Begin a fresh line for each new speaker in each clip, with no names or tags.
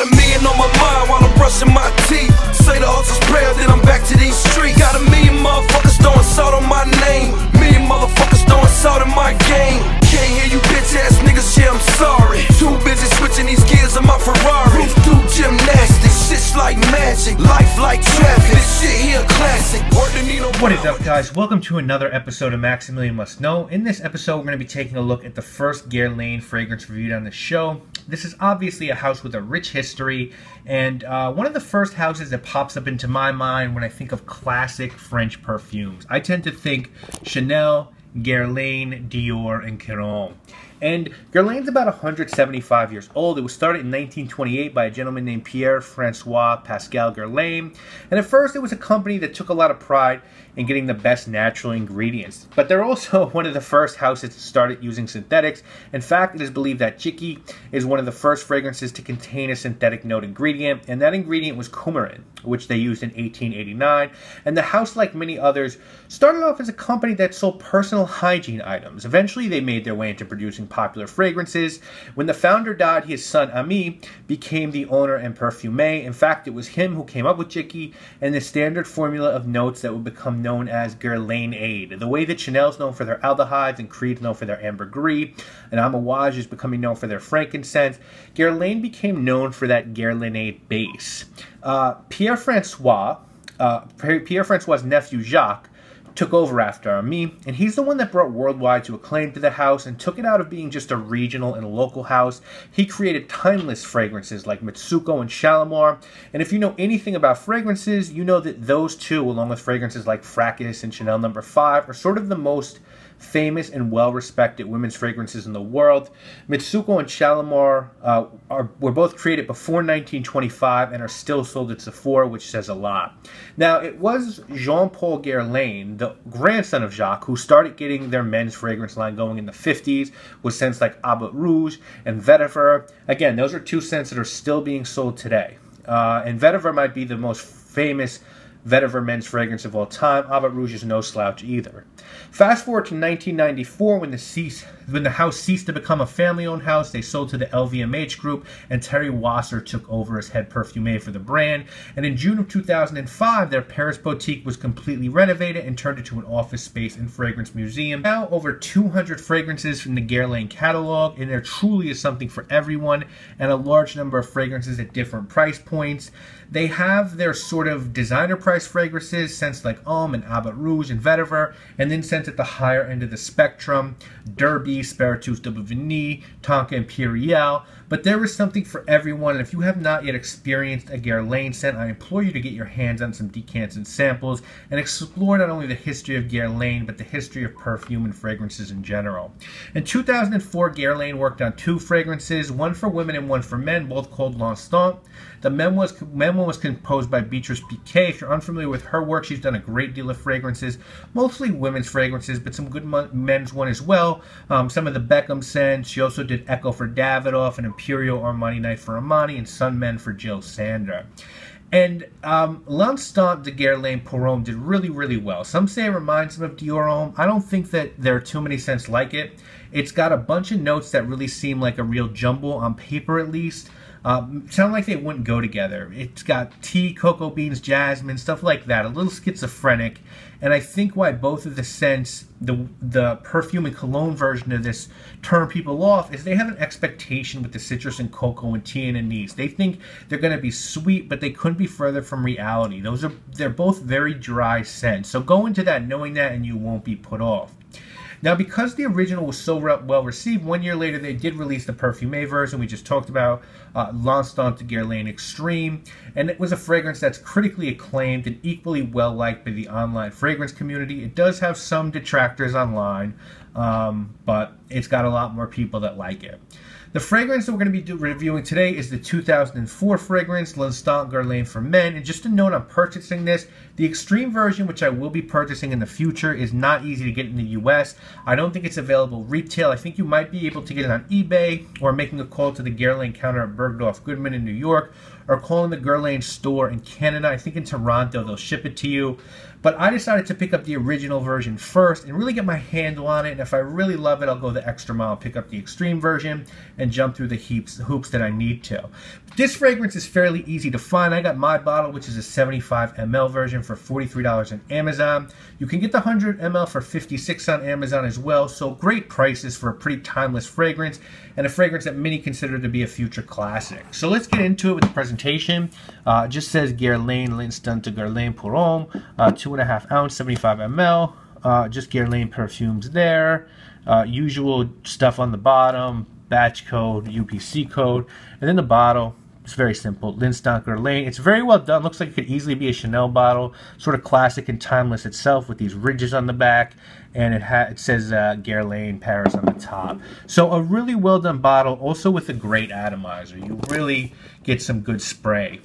Got a million on my mind while I'm brushing my teeth. Say the hustle's prayer, then I'm back to these streets. Got a million motherfuckers throwing salt on my name. Million motherfuckers throwing salt in my game. Can't hear you bitch ass niggas, yeah, I'm sorry. Too busy switching these gears in my Ferrari. Roof through gymnastics, shit's like magic. Life like traffic, this shit here classic.
What is up, guys? Welcome to another episode of Maximilian Must Know. In this episode, we're going to be taking a look at the first Guerlain fragrance reviewed on the show. This is obviously a house with a rich history, and one of the first houses that pops up into my mind when I think of classic French perfumes. I tend to think Chanel, Guerlain, Dior, and Homme. And Guerlain's about 175 years old. It was started in 1928 by a gentleman named Pierre-François Pascal Guerlain. And at first, it was a company that took a lot of pride in getting the best natural ingredients. But they're also one of the first houses to start using synthetics. In fact, it is believed that Giddy is one of the first fragrances to contain a synthetic note ingredient, and that ingredient was coumarin, which they used in 1889. And the house, like many others, started off as a company that sold personal hygiene items. Eventually, they made their way into producing popular fragrances. When the founder died, his son Homme became the owner and perfumer. In fact, it was him who came up with Giddy and the standard formula of notes that would become known as Guerlainade. The way that Chanel's known for their aldehydes and Creed's known for their ambergris, and Amouage is becoming known for their frankincense, Guerlain became known for that Guerlainade base. Pierre-François' nephew Jacques took over after Homme, and he's the one that brought worldwide to acclaim to the house and took it out of being just a regional and local house. He created timeless fragrances like Mitsuko and Shalimar, and if you know anything about fragrances, you know that those two, along with fragrances like Fracas and Chanel No. 5, are sort of the most famous and well-respected women's fragrances in the world. Mitsuko and Shalimar were both created before 1925 and are still sold at Sephora, which says a lot. Now, it was Jean-Paul Guerlain, the grandson of Jacques, who started getting their men's fragrance line going in the 50s with scents like Abat Rouge and Vetiver. Again, those are two scents that are still being sold today. And Vetiver might be the most famous Vetiver men's fragrance of all time. Abat Rouge is no slouch either. Fast forward to 1994 when the house ceased to become a family-owned house. They sold to the LVMH group, and Terry Wasser took over as head perfumer for the brand. And in June of 2005, their Paris boutique was completely renovated and turned into an office space and fragrance museum. Now over 200 fragrances from the Guerlain catalog, and there truly is something for everyone, and a large number of fragrances at different price points. They have their sort of designer price fragrances, scents like Homme and Abat Rouge and Vetiver, and then scents at the higher end of the spectrum, Derby, Spiritus de Bovigny, Tonka Imperial. But there is something for everyone, and if you have not yet experienced a Guerlain scent, I implore you to get your hands on some decants and samples and explore not only the history of Guerlain, but the history of perfume and fragrances in general. In 2004, Guerlain worked on two fragrances, one for women and one for men, both called L'Instant. The memo was composed by Beatrice Piquet. If you're unfamiliar with her work, she's done a great deal of fragrances, mostly women's fragrances, but some good men's one as well. Some of the Beckham scents. She also did Echo for Davidoff, and Imperial Armani Night for Armani, and Sun Men for Jill Sander. And L'Instant de Guerlain pour Homme did really, really well. Some say it reminds them of Dior Homme. I don't think that there are too many scents like it. It's got a bunch of notes that really seem like a real jumble, on paper at least. Sound like they wouldn't go together. It's got tea, cocoa beans, jasmine, stuff like that. A little schizophrenic. And I think why both of the scents, the perfume and cologne version of this, turn people off is they have an expectation with the citrus and cocoa and tea and anise. They think they're going to be sweet, but they couldn't be further from reality. They're both very dry scents. So go into that knowing that, and you won't be put off. Now, because the original was so well received, 1 year later they did release the Parfumé version we just talked about, L'Instant de Guerlain Extreme, and it was a fragrance that's critically acclaimed and equally well liked by the online fragrance community. It does have some detractors online, but it's got a lot more people that like it. The fragrance that we're going to be reviewing today is the 2004 fragrance, L'Instant Guerlain for Men. And just a note on purchasing this, the extreme version, which I will be purchasing in the future, is not easy to get in the US. I don't think it's available retail. I think you might be able to get it on eBay, or making a call to the Guerlain counter at Bergdorf Goodman in New York, or calling the Guerlain store in Canada. I think in Toronto they'll ship it to you. But I decided to pick up the original version first and really get my handle on it. And if I really love it, I'll go the extra mile, pick up the extreme version, and jump through the hoops that I need to. This fragrance is fairly easy to find. I got my bottle, which is a 75 ml version, for $43 on Amazon. You can get the 100 ml for $56 on Amazon as well. So great prices for a pretty timeless fragrance, and a fragrance that many consider to be a future classic. So let's get into it with the presentation. It just says Guerlain L'Instant de Guerlain pour Homme, 2.5 ounce, 75 ml. Just Guerlain perfumes there. Usual stuff on the bottom, batch code, UPC code, and then the bottle. It's very simple. L'Instant Guerlain. It's very well done. Looks like it could easily be a Chanel bottle. Sort of classic and timeless itself, with these ridges on the back. And it says Guerlain Paris on the top. So a really well done bottle, also with a great atomizer. You really get some good spray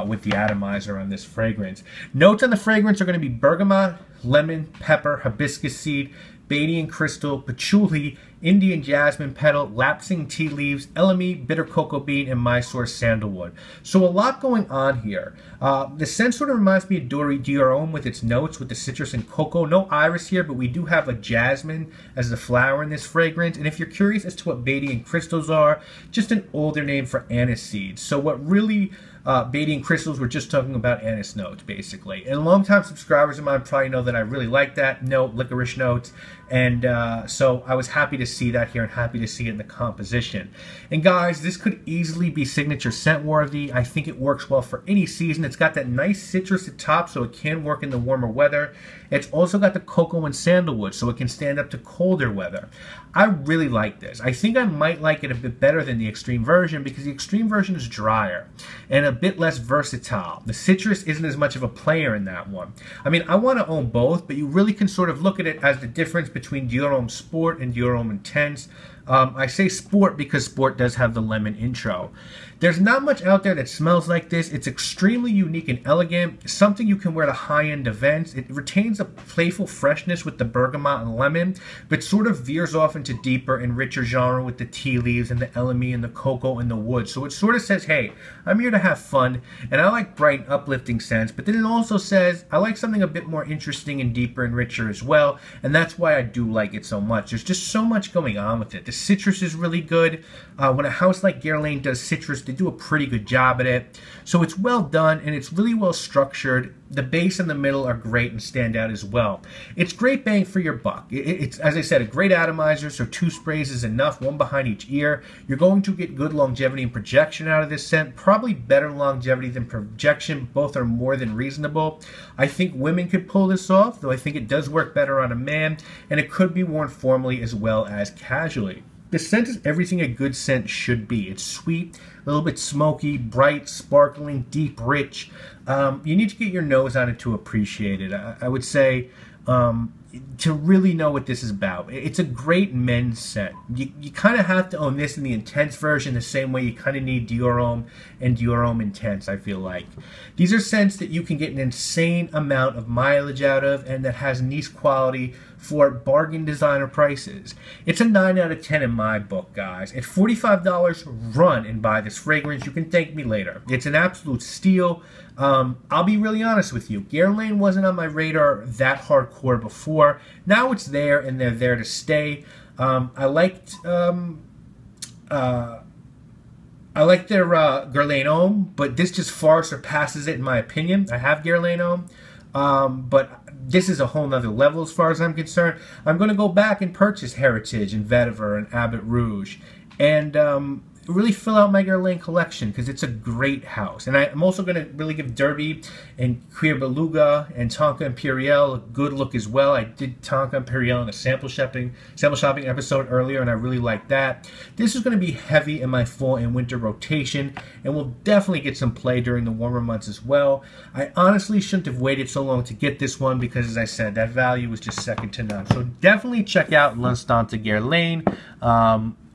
with the atomizer on this fragrance. Notes on the fragrance are going to be bergamot, lemon, pepper, hibiscus seed, Badian crystal, patchouli, Indian jasmine petal, lapsing tea leaves, elemi, bitter cocoa bean, and Mysore sandalwood. So a lot going on here. The scent sort of reminds me of Dior Homme with its notes, with the citrus and cocoa. No iris here, but we do have a jasmine as the flower in this fragrance. And if you're curious as to what Badian crystals are, just an older name for anise seeds. So what really Badian crystals, we're just talking about anise notes, basically. And longtime subscribers of mine probably know that I really like that note, licorice notes. And so I was happy to see that here, and happy to see it in the composition. And guys, this could easily be signature scent worthy. I think it works well for any season. It's got that nice citrus at top, so it can work in the warmer weather. It's also got the cocoa and sandalwood, so it can stand up to colder weather. I really like this. I think I might like it a bit better than the extreme version, because the extreme version is drier and a bit less versatile. The citrus isn't as much of a player in that one. I mean, I want to own both, but you really can sort of look at it as the difference between Dior Homme Sport and Dior Homme Intense. I say sport because sport does have the lemon intro. There's not much out there that smells like this. It's extremely unique and elegant, something you can wear to high-end events. It retains a playful freshness with the bergamot and lemon, but sort of veers off into deeper and richer genre with the tea leaves and the elemi and the cocoa and the wood. So it sort of says, hey, I'm here to have fun, and I like bright, uplifting scents, but then it also says, I like something a bit more interesting and deeper and richer as well, and that's why I do like it so much. There's just so much going on with it. The citrus is really good. When a house like Guerlain does citrus, they do a pretty good job at it. So it's well done, and it's really well structured. The base and the middle are great and stand out as well. It's great bang for your buck. It's, as I said, a great atomizer, so 2 sprays is enough, 1 behind each ear. You're going to get good longevity and projection out of this scent, probably better longevity than projection. Both are more than reasonable. I think women could pull this off, though I think it does work better on a man, and it could be worn formally as well as casually. The scent is everything a good scent should be. It's sweet, a little bit smoky, bright, sparkling, deep, rich. You need to get your nose on it to appreciate it. I would say to really know what this is about. It's a great men's scent. You kind of have to own this in the Intense version the same way you kind of need Dior Homme and Dior Homme Intense, I feel like. These are scents that you can get an insane amount of mileage out of, and that has niche quality for bargain designer prices. It's a 9 out of 10 in my book, guys. At $45, run and buy this fragrance. You can thank me later. It's an absolute steal. I'll be really honest with you. Guerlain wasn't on my radar that hardcore before. Now it's there, and they're there to stay. I liked their Guerlain Homme, but this just far surpasses it in my opinion. I have Guerlain Homme, but this is a whole nother level as far as I'm concerned. I'm going to go back and purchase Heritage and Vetiver and Abbot Rouge, and really fill out my Guerlain collection, because it's a great house. And I'm also going to really give Derby and Cuir Beluga and Tonka Imperial a good look as well. I did Tonka Imperial in a sample shopping episode earlier, and I really like that. This is going to be heavy in my fall and winter rotation, and will definitely get some play during the warmer months as well. I honestly shouldn't have waited so long to get this one, because as I said, that value was just second to none. So definitely check out L'Instant de Guerlain.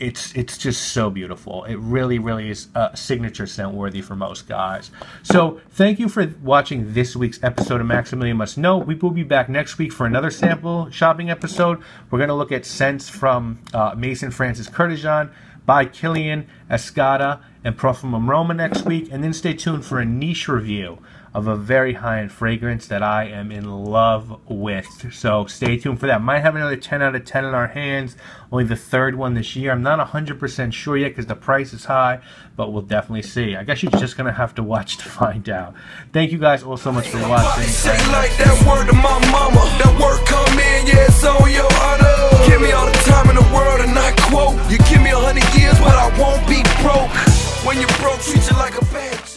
It's just so beautiful. It really, really is signature scent worthy for most guys. So thank you for watching this week's episode of Maximilian Must Know. We will be back next week for another sample shopping episode. We're going to look at scents from Maison Francis Kurkdjian, by Kilian, Escada, and Profumum Roma next week. And then stay tuned for a niche review of a very high-end fragrance that I am in love with. So stay tuned for that. Might have another 10 out of 10 in our hands. Only the third one this year. I'm not 100% sure yet because the price is high, but we'll definitely see. I guess you're just going to have to watch to find out. Thank you guys all so much for watching.
Say like that word to my mama. That word come in, yeah, it's on your honor. Give me all the time in the world and I quote. You give me 100 years, but I won't be broke. When you're broke, treat you like a bad joke.